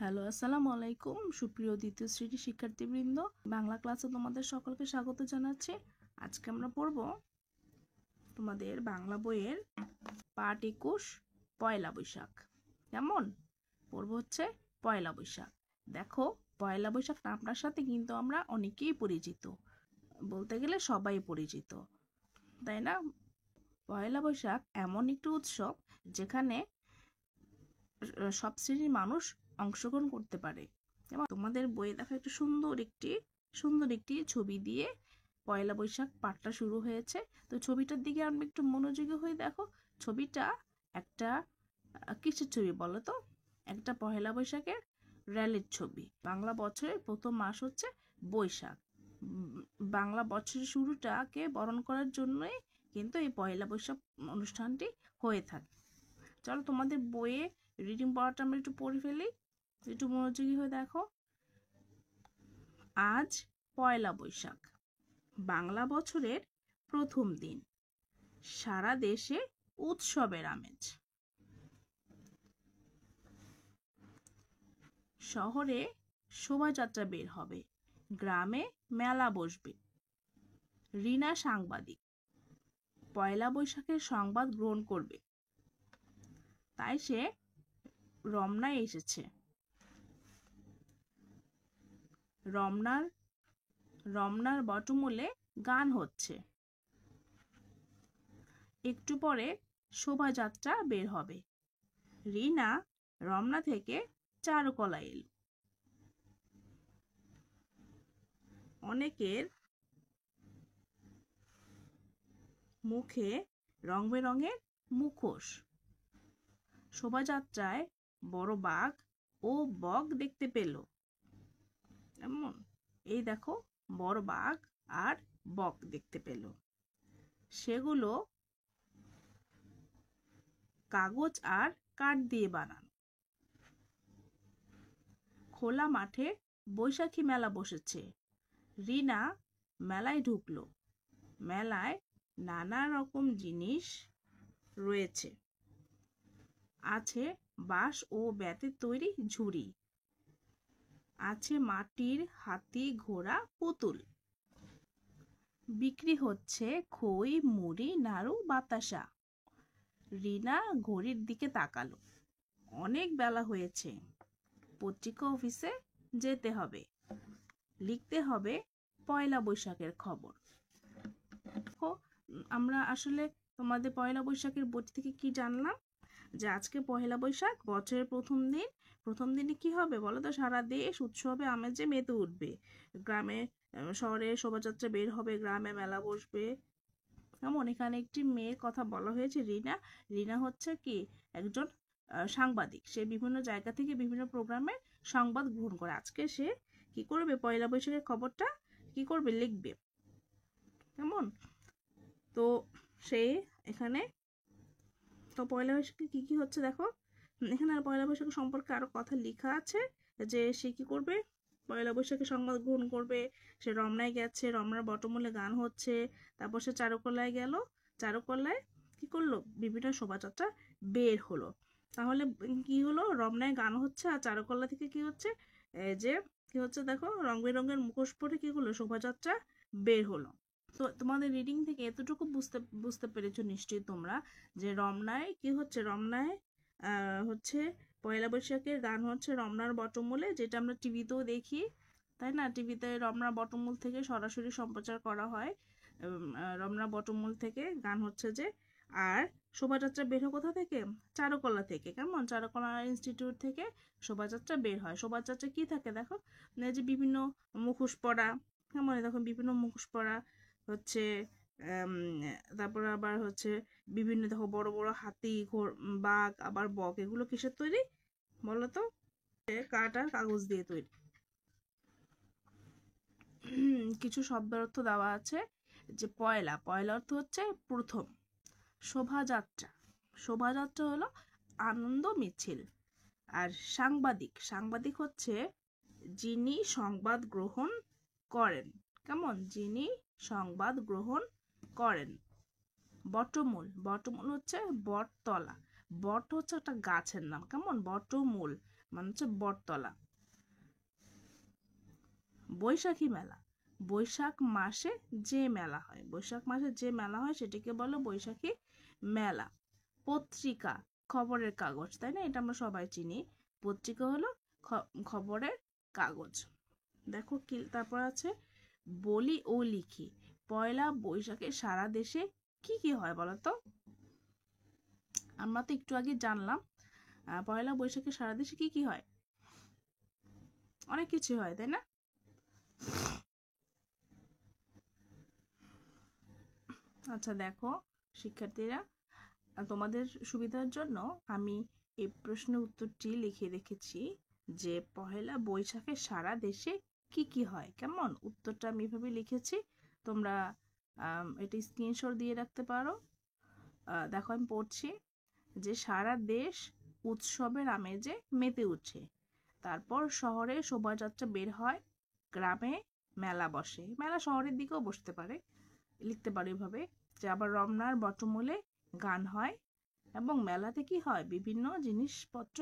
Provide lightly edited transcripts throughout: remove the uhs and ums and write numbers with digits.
Hello, আসসালামু আলাইকুম সুপ্রিয় দ্বিতীয় শ্রেণীর শিক্ষার্থীবৃন্দ। বাংলা ক্লাসে তোমাদের সকলকে স্বাগত জানাচ্ছি। আজকে আমরা পড়ব তোমাদের বাংলা বইয়ের পাঠ 21 পয়লা বৈশাখ। কেমন পড়ব হচ্ছে পয়লা বৈশাখ। দেখো, পয়লা বৈশাখ নামটার সাথে কিন্তু আমরা অনেকেই পরিচিত, বলতে গেলে সবাই পরিচিত, তাই না? পয়লা বৈশাখ এমন একটি উৎসব যেখানে সব শ্রেণীর মানুষ অংশগ্রহণ করতে পারে। এবং তোমাদের বইয়ে দেখা একটু সুন্দর একটি ছবি দিয়ে পয়লা বৈশাখ পাঠটা শুরু হয়েছে। তো ছবিটার দিকে আমরা একটু মনোযোগী হয়ে দেখো। ছবিটা একটা কিসের ছবি বলো তো? একটা পয়লা বৈশাখের র্যালির ছবি। বাংলা বছরের প্রথম মাস হচ্ছে বৈশাখ। বাংলা বছরের শুরুটাকে বরণ করার জন্যই কিন্তু এই পয়লা বৈশাখ অনুষ্ঠানটি হয়ে থাকে। চলো তোমাদের বইয়ে রিডিং পাওয়ারটা আমরা একটু পড়ে ফেলি, একটু মনোযোগী হয়ে দেখো। আজ পয়লা বৈশাখ, বাংলা বছরের প্রথম দিন, সারা দেশে উৎসবের আমেজ। শহরে শোভাযাত্রা বের হবে, গ্রামে মেলা বসবে। রিনা সাংবাদিক, পয়লা বৈশাখের সংবাদ গ্রহণ করবে, তাই সে রমনায় এসেছে। রমনার বটমূলে গান হচ্ছে। একটু পরে শোভাযাত্রা বের হবে। রিনা রমনা থেকে চারুকলা এলো। অনেকের মুখে রং বেরঙের মুখোশ। শোভাযাত্রায় বড় বাঘ ও বক দেখতে পেল। এমন এই দেখো, বড় বাঘ আর বক দেখতে পেল। সেগুলো কাগজ আর কাঠ দিয়ে বানানো। খোলা মাঠে বৈশাখী মেলা বসেছে। রিনা মেলায় ঢুকলো। মেলায় নানা রকম জিনিস রয়েছে। আছে বাঁশ ও বেতের তৈরি ঝুড়ি, আছে মাটির হাতি ঘোড়া পুতুল। বিক্রি হচ্ছে খই, মুড়ি, নাড়ু, বাতাসা। রিনা ঘড়ির দিকে তাকালো। অনেক বেলা হয়েছে, পত্রিকা অফিসে যেতে হবে, লিখতে হবে পয়লা বৈশাখের খবর। আমরা আসলে তোমাদের পয়লা বৈশাখের বই থেকে কি জানলাম? যে আজকে পয়লা বৈশাখ, বছরের প্রথম দিনে কি হবে বলো তো? সারা দেশ উৎসবে আমেজে মেতে উঠবে। গ্রামে শহরে শোভাযাত্রা বের হবে, গ্রামে মেলা বসবে। এমন এখানে একটি মেয়ের কথা বলা হয়েছে, রিনা। রিনা হচ্ছে কি একজন সাংবাদিক। সে বিভিন্ন জায়গা থেকে বিভিন্ন প্রোগ্রামে সংবাদ গ্রহণ করে। আজকে সে কি করবে? পয়লা বৈশাখের খবরটা কি করবে? লিখবে। কেমন? তো সে এখানে, তো পয়লা বৈশাখে কি কি হচ্ছে দেখো। এখানে আর পয়লা বৈশাখ সম্পর্কে আরো কথা লেখা আছে, যে সে কি করবে? পয়লা বৈশাখে সংবাদ গ্রহণ করবে। সে রমনায় গেছে, রমনার বটমূলে গান হচ্ছে। তারপর সে চারুকলায় গেল। চারুকলায় কি করলো? বিভিন্ন শোভাযাত্রা বের হলো। তাহলে কি হলো? রমনায় গান হচ্ছে আর চারুকলা থেকে কি হচ্ছে? যে কি হচ্ছে দেখো, রং বেরঙের মুখোশ পরে কি হলো? শোভাযাত্রা বের হলো। তো তোমাদের রিডিং থেকে এতটুকু বুঝতে পেরেছো নিশ্চয়ই তোমরা, যে রমনায় কি হচ্ছে? রমনায় হচ্ছে পয়লা বৈশাখের গান হচ্ছে রমনার বটমূলে, যেটা আমরা টিভিতেও দেখি, তাই না? টিভিতে রমনার বটমূল থেকে সরাসরি সম্প্রচার করা হয়। রমনার বটমূল থেকে গান হচ্ছে যে। আর শোভাযাত্রা বের হয় কোথা থেকে? চারুকলা থেকে। কেমন? চারুকলা ইনস্টিটিউট থেকে শোভাযাত্রা বের হয়। শোভাযাত্রা কি থাকে দেখো, যে বিভিন্ন মুখোশ পরা। কেমন? দেখো বিভিন্ন মুখোশ পরা হচ্ছে। তারপর আবার হচ্ছে বিভিন্ন দেখো বড় বড় হাতি, বাঘ, আবার বক, এগুলো কিসের তৈরি বলতো? কাঠ আর কাগজ দিয়ে তৈরি। কিছু শব্দের অর্থ দেওয়া আছে, যে পয়লা অর্থ হচ্ছে প্রথম। শোভাযাত্রা হলো আনন্দ মিছিল। আর সাংবাদিক হচ্ছে যিনি সংবাদ গ্রহণ করেন। কেমন? যিনি সংবাদ গ্রহণ করেন। বটমূল হচ্ছে বটতলা। বট হচ্ছে একটা গাছের নাম। কেমন? বটমূল মানে হচ্ছে বটতলা। বৈশাখী মেলা, বৈশাখ মাসে যে মেলা হয়, বৈশাখ মাসে যে মেলা হয় সেটাকে বলো বৈশাখী মেলা। পত্রিকা, খবরের কাগজ, তাই না? এটা আমরা সবাই চিনি। পত্রিকা হলো খবরের কাগজ। দেখো কি তারপর আছে, বলি ও লিখি। পয়লা বৈশাখে সারা দেশে কি কি হয় বলতো? আমরা তো একটু আগে জানলাম পয়লা বৈশাখে সারা দেশে কি কি হয়। অনেক কিছু হয়, তাই না? আচ্ছা দেখো শিক্ষার্থীরা, তোমাদের সুবিধার জন্য আমি এই প্রশ্নের উত্তরটি লিখে রেখেছি যে পহেলা বৈশাখে সারা দেশে কি কি হয়। কেমন? উত্তরটা আমি এভাবে লিখেছি, তোমরা এটি স্ক্রিনশট দিয়ে রাখতে পারো। দেখো আমি পড়ছি যে সারা দেশ উৎসবের আমেজে মেতে উঠে, তারপর শহরে শোভাযাত্রা বের হয়, গ্রামে মেলা বসে। মেলা শহরের দিকেও বসতে পারে, লিখতে পারো এভাবে। যে আবার রমনার বটমূলে গান হয়, এবং মেলাতে কি হয়, বিভিন্ন জিনিসপত্র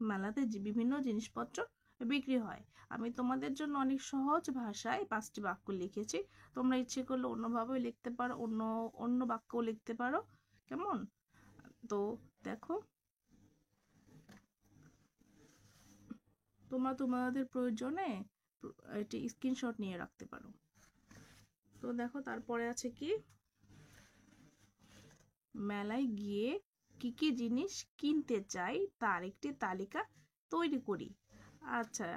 মেলাতে বিভিন্ন জিনিসপত্র বিক্রি হয়। আমি তোমাদের জন্য অনেক সহজ ভাষায় 5টি বাক্য লিখেছি, তোমরা ইচ্ছে করলে অন্যভাবেও লিখতে পারো, অন্য অন্য বাক্যও লিখতে পারো। কেমন? তো দেখো তোমরা তোমাদের প্রয়োজনে এটি স্ক্রিনশট নিয়ে রাখতে পারো। তো দেখো তারপরে আছে কি, মেলায় গিয়ে কি কি জিনিস কিনতে চাই তার একটি তালিকা তৈরি করি। আচ্ছা,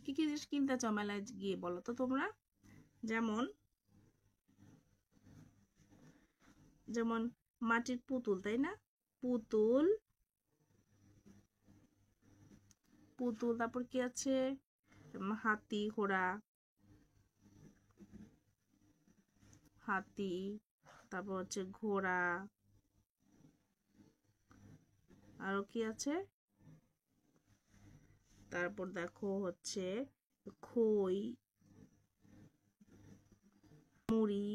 কি কি জিনিস কিনতে চাও মেলায় গিয়ে বলো তো তোমরা? যেমন যেমন মাটির পুতুল, তাই না? পুতুল, পুতুল, তারপর কি আছে, হাতি ঘোড়া, হাতি, তারপর হচ্ছে ঘোড়া, আরো কি আছে, তারপর দেখো হচ্ছে খই, মুড়ি,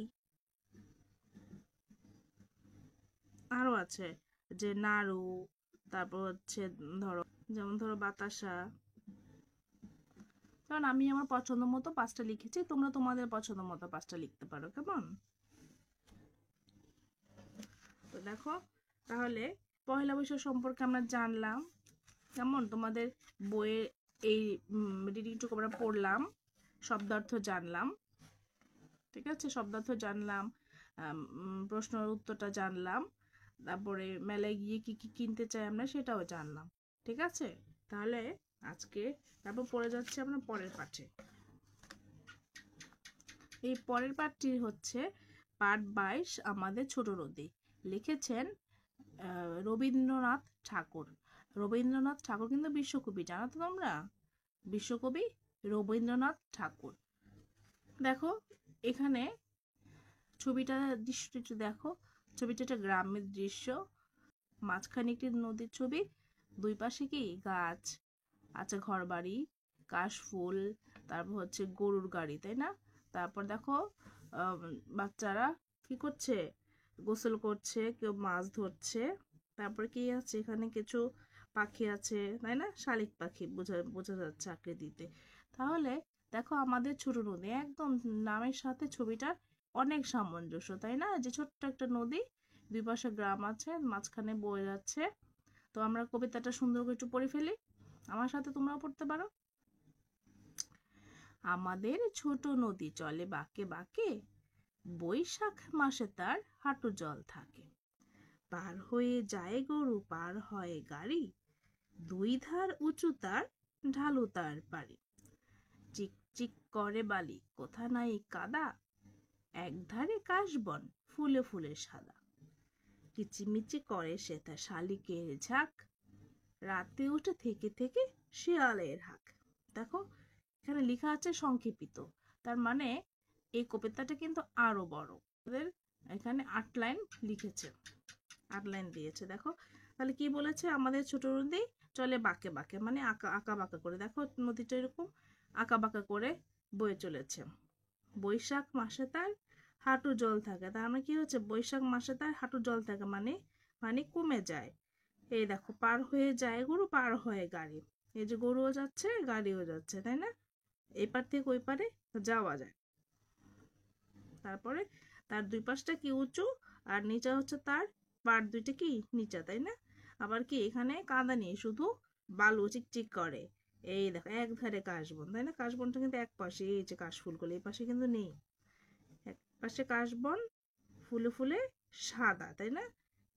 আরো আছে যে নাড়ু, তারপর হচ্ছে ধরো, যেমন ধরো বাতাসা। কারণ আমি আমার পছন্দ মতো 5টা লিখেছি, তোমরা তোমাদের পছন্দ মতো 5টা লিখতে পারো। কেমন? তো দেখো তাহলে পয়লা বৈশাখ সম্পর্কে আমরা জানলাম। কেমন? তোমাদের বইয়ে এই রিডিংটুকু আমরা পড়লাম, শব্দার্থ জানলাম, ঠিক আছে? শব্দার্থ জানলাম, প্রশ্নের উত্তরটা জানলাম, তারপরে মেলায় গিয়ে কি কি কিনতে চাই আমরা সেটাও জানলাম, ঠিক আছে? তাহলে আজকে তারপর পড়ে যাচ্ছে আমরা পরের পাঠে। এই পরের পাঠটি হচ্ছে পাঠ 22, আমাদের ছোট নদী। লিখেছেন রবীন্দ্রনাথ ঠাকুর। রবীন্দ্রনাথ ঠাকুর কিন্তু বিশ্বকবি, জানো তো তোমরা? বিশ্বকবি রবীন্দ্রনাথ ঠাকুর। দেখো এখানে ছবিটা, দৃশ্যটা একটু দেখো। ছবিটা একটা গ্রামের দৃশ্য, মাঝখানে একটি নদীর ছবি, দুই পাশে কি গাছ, আচ্ছা ঘর বাড়ি, কাশফুল, তারপর হচ্ছে গরুর গাড়ি, তাই না? তারপর দেখো বাচ্চারা কি করছে, গোসল করছে, কেউ মাছ ধরছে। তারপর কি আছে, এখানে কিছু পাখি আছে, তাই না? শালিক পাখি বোঝা বোঝা যাচ্ছে আকৃতিতে। তাহলে দেখো আমাদের ছোট নদী, একদম নামের সাথে ছবিটার অনেক সামঞ্জস্য, তাই না? যে ছোট্ট একটা নদী, দুই পাশে গ্রাম আছে, মাঝখানে বয়ে যাচ্ছে। তো আমরা কবিতাটা সুন্দর করে একটু পড়ে ফেলি, আমার সাথে তোমরাও পড়তে পারো। আমাদের ছোট নদী চলে বাঁকে বাঁকে, বৈশাখ মাসে তার হাঁটু জল থাকে। পার হয়ে যায় গরু, পার হয় গাড়ি, দুই ধার উঁচু তার, ঢালু তার পারি। চিক চিক করে বালি, কোথা নাই কাদা, এক ধারে কাশবন, ফুলে ফুলে সাদা। কিচিমিচি করে সে তার শালিকের ঝাঁক, রাতে উঠে থেকে থেকে শিয়ালের হাঁক। দেখো এখানে লেখা আছে সংক্ষেপিত, তার মানে এই কবিতাটা কিন্তু আরো বড়। ওদের এখানে 8 লাইন লিখেছে, 8 লাইন দিয়েছে। দেখো তাহলে কি বলেছে, আমাদের ছোট নদী চলে বাঁকে বাঁকে, মানে আঁকা আঁকা বাঁকা করে। দেখো নদীটা এরকম আঁকা বাঁকা করে বয়ে চলেছে। বৈশাখ মাসে তার হাঁটু জল থাকে, তার মানে কি হচ্ছে, বৈশাখ মাসে তার হাঁটু জল থাকে, মানে মানে কমে যায়। এই দেখো পার হয়ে যায় গরু, পার হয় গাড়ি। এই যে গরুও যাচ্ছে গাড়িও যাচ্ছে, তাই না? এই পার থেকে ওই পারে যাওয়া যায়। তারপরে তার দুই পাশটা কি উঁচু, আর নিচা হচ্ছে তার পার দুইটা কি নিচা, তাই না? আবার কি এখানে কাদা নেই, শুধু বালু চিকচিক করে। এই দেখো এক ধারে কাশবন, তাই না? কাশবনটা কিন্তু এক পাশে, এই যে কাশফুলগুলো এই পাশে কিন্তু নেই। এক পাশে কাশবন, ফুলে ফুলে সাদা, তাই না?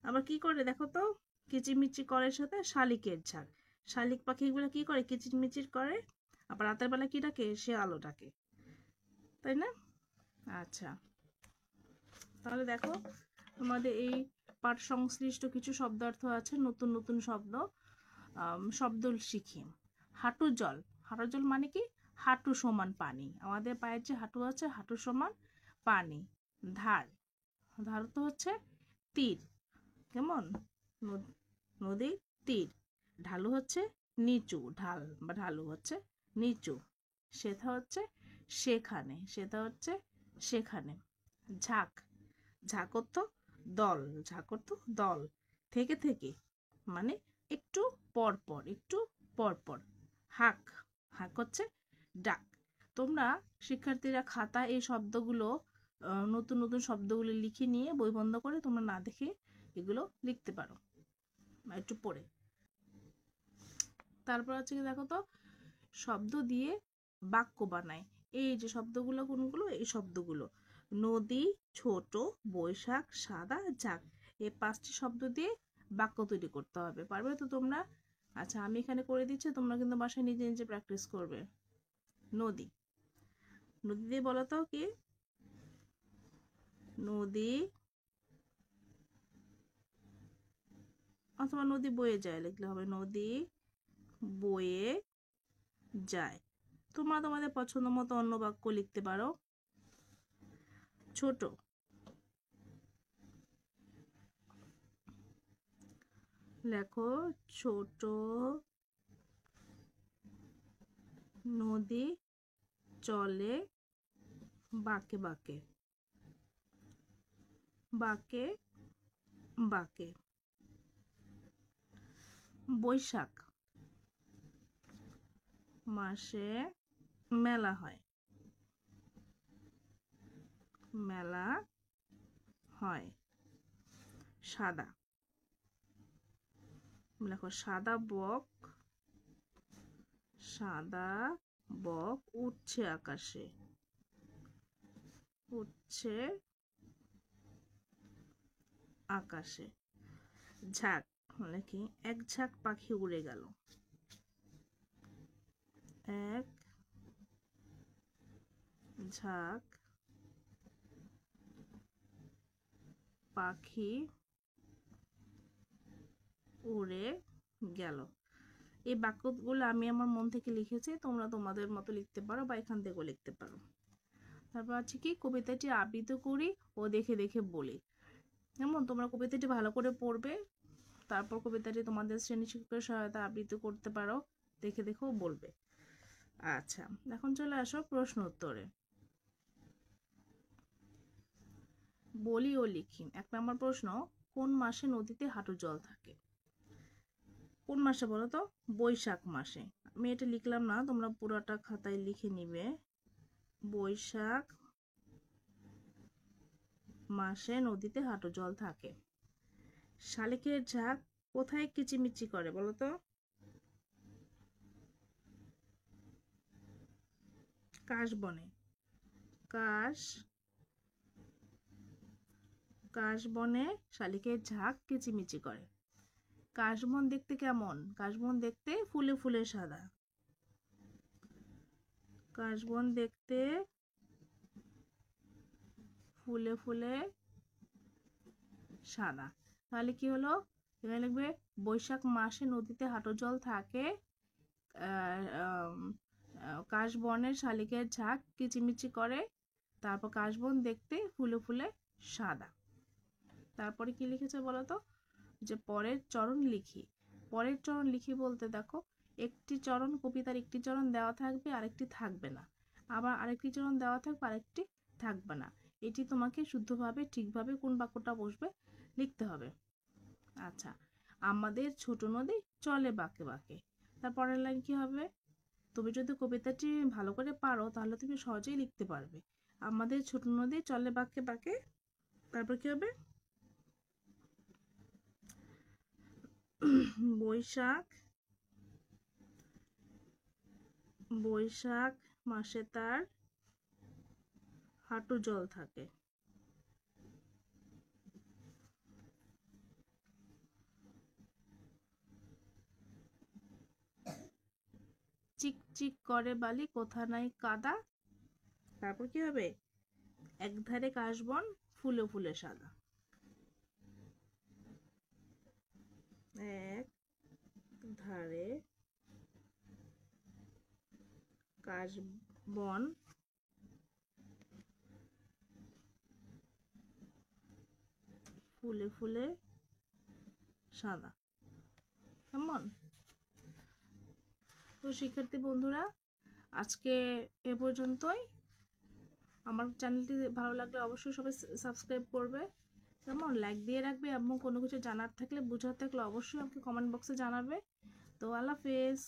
আবার কি করে দেখো তো, কিচিমিচি করে সাথে শালিকের ঝাঁক। শালিক পাখিগুলো কি করে, কিচিরমিচির করে। আবার রাতের বেলা কি ডাকে, সে আলো ডাকে, তাই না? আচ্ছা, তাহলে দেখো তোমাদের এই পাঠ সংশ্লিষ্ট কিছু শব্দার্থ আছে, নতুন নতুন শব্দ। শব্দ শিখি। হাঁটু জল, হাঁটু জল মানে কি, হাঁটু সমান পানি। আমাদের পায়ের যে হাঁটু আছে, হাঁটু সমান পানি। ধার, ধার তো হচ্ছে তীর, কেমন, নদীর তীর। ঢালু হচ্ছে নিচু, ঢাল বা ঢালু হচ্ছে নিচু। সেথা হচ্ছে সেখানে, সেটা হচ্ছে সেখানে। ঝাঁক, ঝাঁক অর্থ দল, ঝাঁক অর্থ দল। থেকে থেকে মানে একটু পর পর, একটু পর পর। হাঁক, হাঁক হচ্ছে ডাক। তোমরা শিক্ষার্থীরা খাতা এই শব্দগুলো, নতুন নতুন শব্দগুলো লিখে নিয়ে বই বন্ধ করে তোমরা না দেখে এগুলো লিখতে পারো একটু পড়ে। তারপর হচ্ছে কি দেখো তো, শব্দ দিয়ে বাক্য বানায়। এই যে শব্দগুলো কোনগুলো, এই শব্দগুলো নদী, ছোট, বৈশাখ, সাদা, ঝাঁক, এই 5টি শব্দ দিয়ে বাক্য তৈরি করতে হবে। পারবে তো তোমরা? আচ্ছা, আমি এখানে করে দিচ্ছি, তোমরা কিন্তু বাসায় নিজে নিজে প্র্যাকটিস করবে। নদী, নদী দিয়ে বলো তো কি, নদী অথবা নদী বয়ে যায় লিখলে হবে, নদী বয়ে যায়। তোমরা তোমাদের পছন্দ মতো অন্য বাক্য লিখতে পারো। ছোট, লেখো ছোট নদী চলে বাঁকে বাঁকে, বাঁকে বাঁকে। বৈশাখ মাসে মেলা হয়, মেলা হয়। সাদা, লেখো সাদা বক, সাদা বক উঠছে আকাশে, উঠছে আকাশে। ঝাঁক মানে কি, এক ঝাঁক পাখি উড়ে গেল, এক ঝাঁক পাখি উড়ে গেল। এই বাক্যগুলো আমি আমার মন থেকে লিখেছি, তোমরা তোমাদের মতো লিখতে পারো বা এখান থেকেও লিখতে পারো। তারপর আছে কি, কবিতাটি আবৃত্তি করি ও দেখে দেখে বলি। যেমন তোমরা কবিতাটি ভালো করে পড়বে, তারপর কবিতাটি তোমাদের শ্রেণী শিক্ষকের সহায়তা আবৃত্তি করতে পারো, দেখে দেখেও বলবে। আচ্ছা, এখন চলে আসো প্রশ্ন উত্তরে। বলি ও লিখি। 1 নম্বর প্রশ্ন, কোন মাসে নদীতে হাঁটু জল থাকে? কোন মাসে বলো তো? বৈশাখ মাসে। আমি এটা লিখলাম না, তোমরা পুরোটা খাতায় লিখে নিবে। বৈশাখ মাসে নদীতে হাঁটু জল থাকে। শালিকের ঝাঁক কোথায় কিচিমিচি করে বলো তো? কাশবনে, কাশ কাশবনে শালিকের ঝাঁক কিচিমিচি করে। কাশবন দেখতে কেমন? কাশবন দেখতে ফুলে ফুলে সাদা। কাশবন দেখতে ফুলে ফুলে সাদা। তাহলে কি হলো, এখানে লিখবে বৈশাখ মাসে নদীতে হাঁটু জল থাকে, কাশবনের শালিকের ঝাঁক কিচিমিচি করে, তারপর কাশবন দেখতে ফুলে ফুলে সাদা। তারপরে কি লিখেছে বলতো, যে পরের চরণ লিখি। পরের চরণ লিখি বলতে দেখো, একটি চরণ, কবিতার একটি চরণ দেওয়া থাকবে, আরেকটি থাকবে না। আবার আরেকটি চরণ দেওয়া থাকবে, আরেকটি থাকবে না। এটি তোমাকে শুদ্ধভাবে ঠিকভাবে কোন বাক্যটা বসবে লিখতে হবে। আচ্ছা, আমাদের ছোট নদী চলে বাঁকে বাঁকে। তারপরের লাইন কি হবে? তুমি যদি কবিতাটি ভালো করে পারো তাহলে তুমি সহজেই লিখতে পারবে। আমাদের ছোট নদী চলে বাঁকে বাঁকে, তারপর কি হবে? বৈশাখ বৈশাখ মাসে তার হাঁটু জল থাকে। চিক চিক করে বালি, কোথা নাই কাদা। তারপর কি হবে? একধারে কাশবন, ফুলে ফুলে সাদা। এক ধারে কাশবন, ফুলে ফুলে সাদা। কেমন? তো শিক্ষার্থী বন্ধুরা, আজকে এ পর্যন্তই। আমার চ্যানেলটি ভালো লাগলে অবশ্যই সবাই সাবস্ক্রাইব করবে, কেমন? লাইক দিয়ে রাখবে, এবং কোনো কিছু জানার থাকলে বুঝার থাকলে অবশ্যই আমাকে কমেন্ট বক্সে জানাবে। তো আল্লাহ হাফেজ।